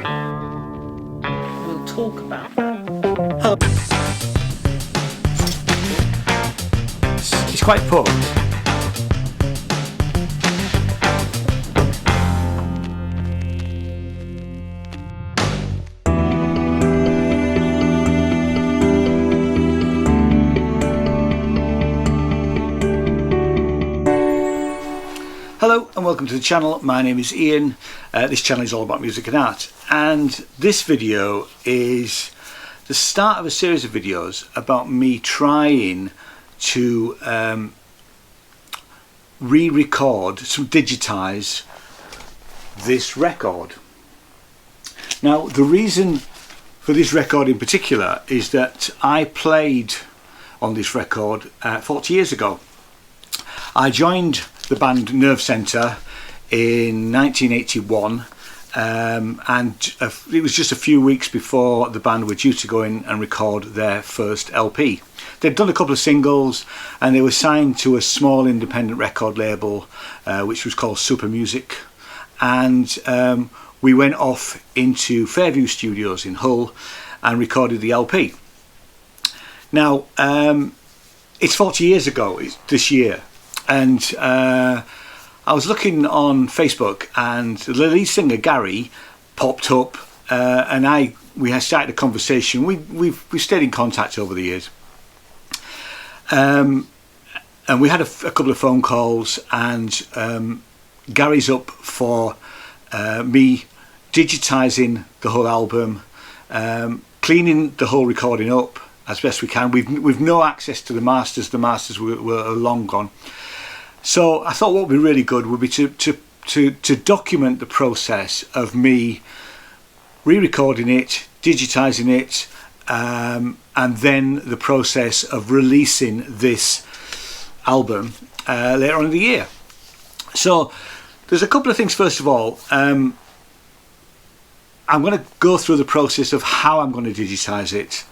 We'll talk about that. It's quite poor. Hello and welcome to the channel. My name is Ian. This channel is all about music and art, and this video is the start of a series of videos about me trying to re-record, digitise this record. Now the reason for this record in particular is that I played on this record 40 years ago. I joined the band Nerve Centre in 1981, and it was just a few weeks before the band were due to go in and record their first LP. They'd done a couple of singles and they were signed to a small independent record label which was called Super Music, and we went off into Fairview Studios in Hull and recorded the LP. Now it's 40 years ago this year, and I was looking on Facebook and the lead singer Gary popped up, and we had started a conversation. We've stayed in contact over the years, and we had a couple of phone calls, and Gary's up for me digitising the whole album, cleaning the whole recording up as best we can. We've no access to the masters. The masters were long gone. So I thought what would be really good would be to document the process of me re-recording it, digitising it, and then the process of releasing this album later on in the year. So there's a couple of things. First of all, I'm going to go through the process of how I'm going to digitise it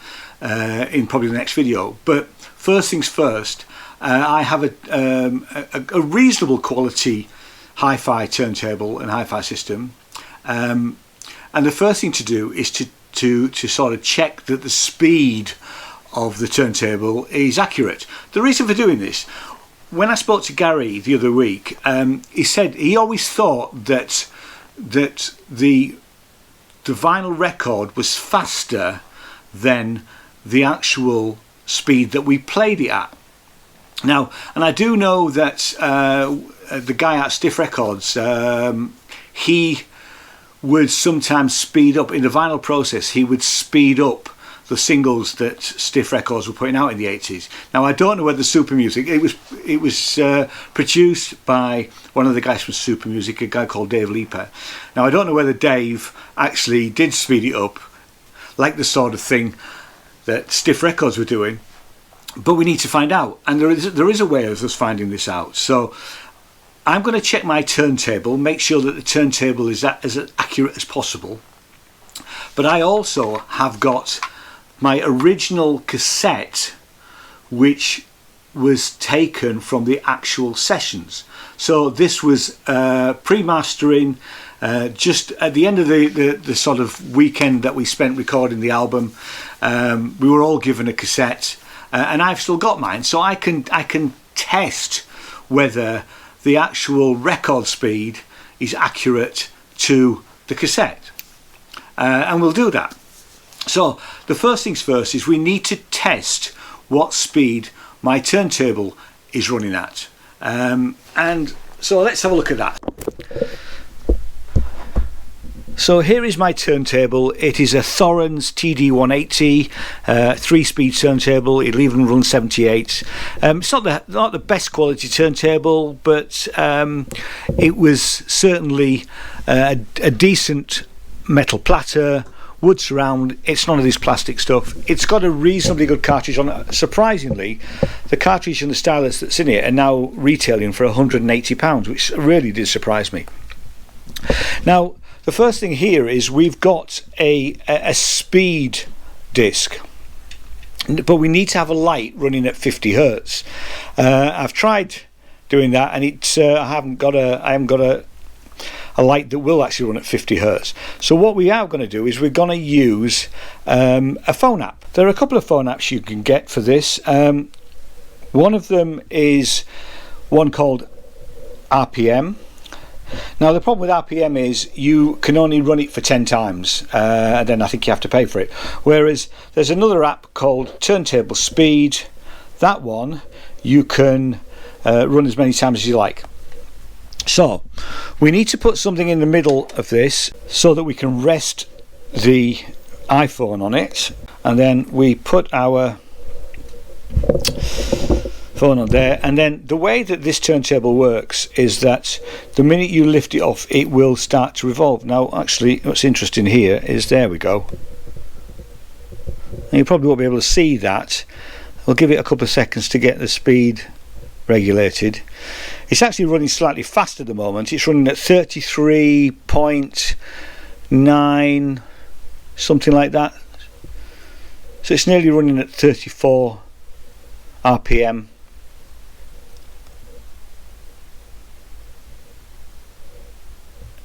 in probably the next video. But first things first, I have a reasonable quality hi-fi turntable and hi-fi system, and the first thing to do is to sort of check that the speed of the turntable is accurate. The reason for doing this, when I spoke to Gary the other week, he said he always thought that the vinyl record was faster than the actual speed that we played it at. Now, and I do know that the guy at Stiff Records, he would sometimes speed up in the vinyl process. He would speed up the singles that Stiff Records were putting out in the 80s. Now, I don't know whether Super Music, it was produced by one of the guys from Super Music, a guy called Dave Leaper. Now, I don't know whether Dave actually did speed it up, like the sort of thing that Stiff Records were doing. But we need to find out, and there is a way of us finding this out. So I'm going to check my turntable, make sure that the turntable is as accurate as possible. But I also have got my original cassette, which was taken from the actual sessions. So this was pre-mastering, just at the end of the sort of weekend that we spent recording the album. We were all given a cassette. And I've still got mine, so I can test whether the actual record speed is accurate to the cassette, and we'll do that. So the first things first is we need to test what speed my turntable is running at, and so let's have a look at that. So here is my turntable. It is a Thorens TD180 3-speed turntable. It'll even run 78. It's not the best quality turntable, but it was certainly a decent metal platter, wood surround. It's none of this plastic stuff. It's got a reasonably good cartridge on it. Surprisingly, the cartridge and the stylus that's in it are now retailing for £180, which really did surprise me. Now, the first thing here is we've got a speed disc, but we need to have a light running at 50 hertz. I've tried doing that, and I haven't got a a light that will actually run at 50 hertz. So what we are going to do is we're going to use a phone app. There are a couple of phone apps you can get for this. One of them is one called RPM. Now the problem with RPM is you can only run it for 10 times and then I think you have to pay for it. Whereas there's another app called Turntable Speed. That one you can run as many times as you like. So we need to put something in the middle of this so that we can rest the iPhone on it, and then we put our phone on there, and then the way that this turntable works is that the minute you lift it off it will start to revolve. Now actually what's interesting here is, there we go, and you probably won't be able to see that. We'll give it a couple of seconds to get the speed regulated. It's actually running slightly fast at the moment. It's running at 33.9, something like that, so it's nearly running at 34 RPM.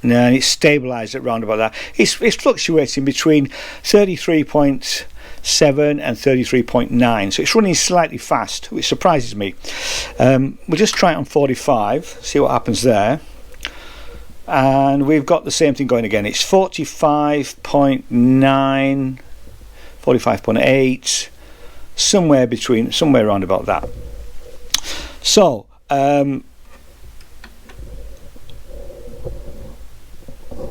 And it's stabilised at round about that. It's fluctuating between 33.7 and 33.9, so it's running slightly fast, which surprises me. We'll just try it on 45, see what happens there, and we've got the same thing going again. It's 45.9, 45.8, somewhere around about that. So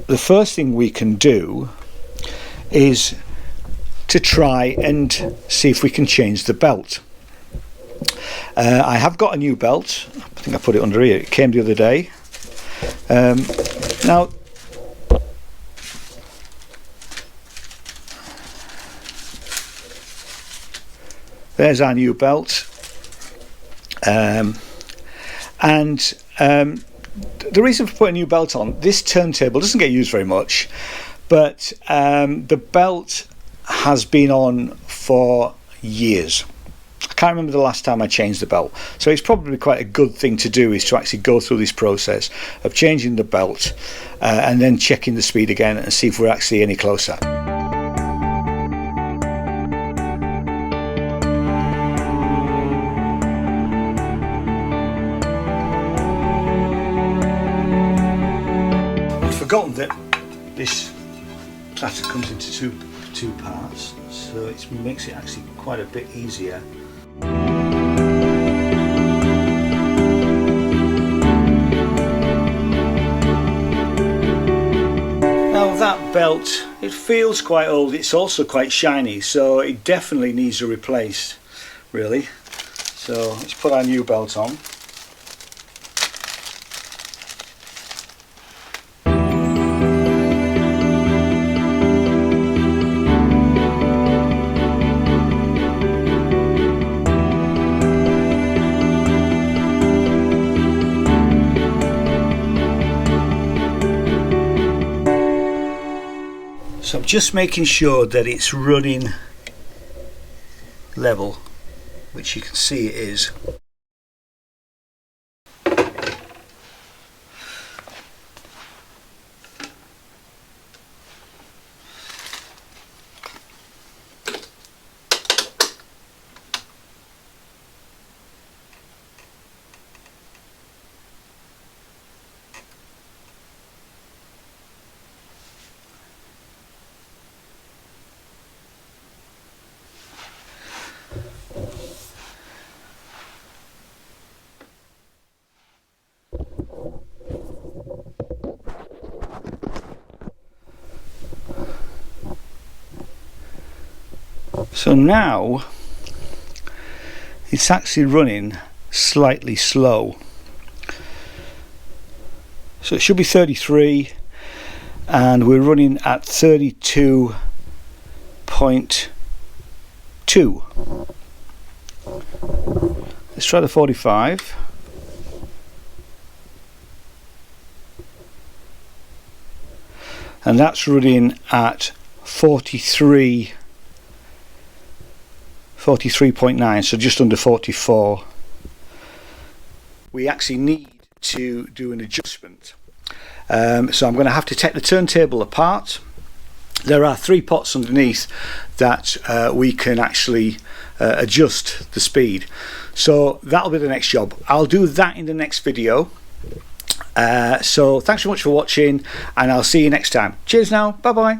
the first thing we can do is to try and see if we can change the belt. I have got a new belt. I think I put it under here. It came the other day. Now there's our new belt, and the reason for putting a new belt on, this turntable doesn't get used very much, but the belt has been on for years. I can't remember the last time I changed the belt, so it's probably quite a good thing to do, is to actually go through this process of changing the belt and then checking the speed again and see if we're actually any closer. Forgotten that this platter comes into two parts, so it makes it actually quite a bit easier. Now that belt, it feels quite old. It's also quite shiny, so it definitely needs a replace, really. So let's put our new belt on. So I'm just making sure that it's running level, which you can see it is. So now it's actually running slightly slow. So it should be 33 and we're running at 32.2. Let's try the 45. And that's running at 43.9, so just under 44. We actually need to do an adjustment, So I'm going to have to take the turntable apart. There are 3 pots underneath that we can actually adjust the speed. So that'll be the next job. I'll do that in the next video. So thanks so much for watching, and I'll see you next time. Cheers now. Bye bye.